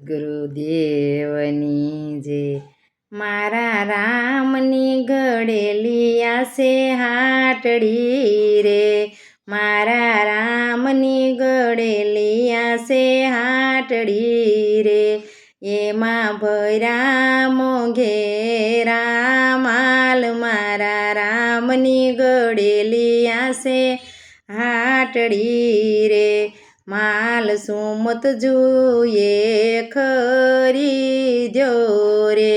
ગુરુદેવની જે મારા રામની ઘડેલી આસે હાટડી રે, મારા રામની ઘડેલી આસે હાટડી રે, એમાં ભર્યા મોઘેરા માલ, મારા રામની ઘડેલી આસે હાટડી રે, માલ સુમત જોઈએ ખરીદ્યો રે,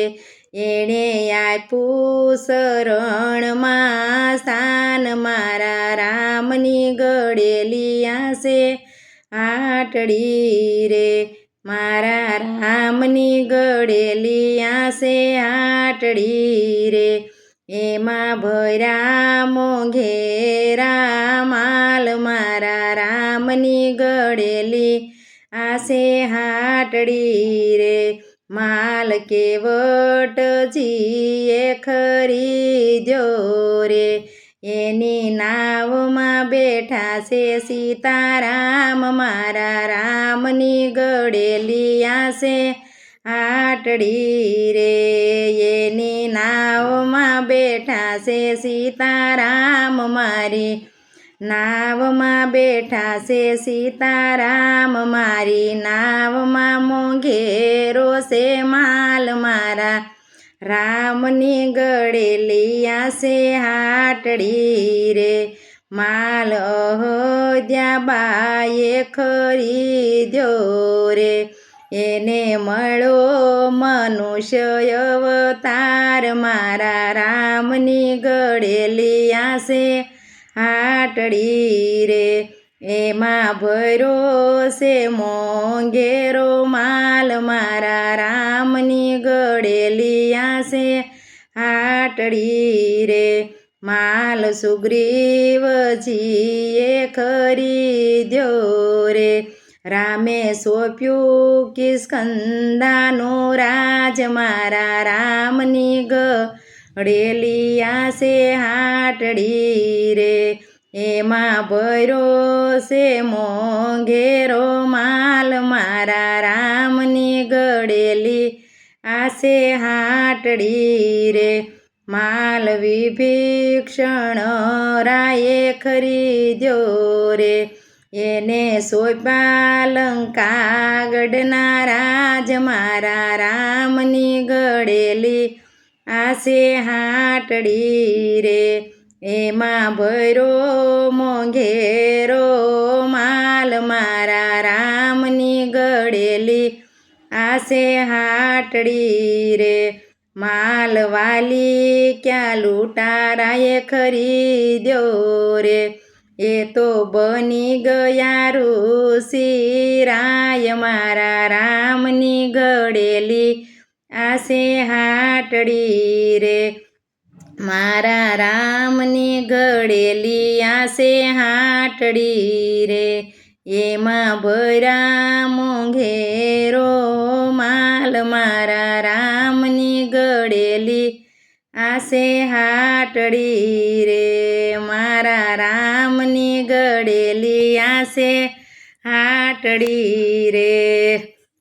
એણે આપ્યું શરણમાં સ્થાન, મારા રામની ઘડેલી આસે હાટડી રે, મારા રામની ઘડેલી આસે હાટડી રે, એમાં ભર્યા મોઘેરા માલ, મારા રામની ઘડેલી આસે હાટડી રે, માલ કેવટ જીએ ખરીદ્યો રે, એની નાવમાં બેઠા છે સીતારામ, મારા રામની ઘડેલી આસે હાટડી રે, એની નાવમાં બેઠા છે સીતારામ, મારી નાવમાં બેઠા છે સીતારામ, મારી નાવમાં મોઘેરો છે માલ, મારા રામની ઘડેલી આસે હાટડી રે, માલ અયોધ્યાબાઈએ ખરીદ્યો રે, એને મળ્યો મનુષ્ય અવતાર, મારા રામની ઘડેલી આસે હાટડી રે, એમાં ભર્યો છે મોઘેરો માલ, મારા રામની ઘડેલી આસે હાટડી રે, માલ સુગ્રીવજીએ ખરીદ્યો રે, રામે સોંપ્યું કિષ્કંધાનું રાજ, મારા રામની ઘડેલી આસે હાટડી રે, એમાં ભર્યો છે મોઘેરો માલ, મારા રામની ઘડેલી આસે હાટડી રે, માલ વિભીષણ રાયે ખરીદ્યો રે, એને સોંપ્યા લંકાગઢના રાજ, મારા રામની ઘડેલી આસે હાટડી રે, એમાં ભર્યો મોઘેરો માલ, મારા રામની ઘડેલી આસે હાટડી રે, માલ વાલી ક્યાં લૂંટારાએ ખરીદ્યો રે, એ તો બની ગયા ઋષિરાય, મારા રામની ઘડેલી આસે હાટડી રે, મારા રામની ઘડેલી આસે હાટડી રે, એમાં ભર્યા મોઘેરો માલ, મારા રામની ઘડેલી આસે હાટડી રે, મારા રામની ઘડેલી આસે હાટડી રે.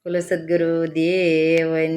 બોલો સદગુરુ દેવની.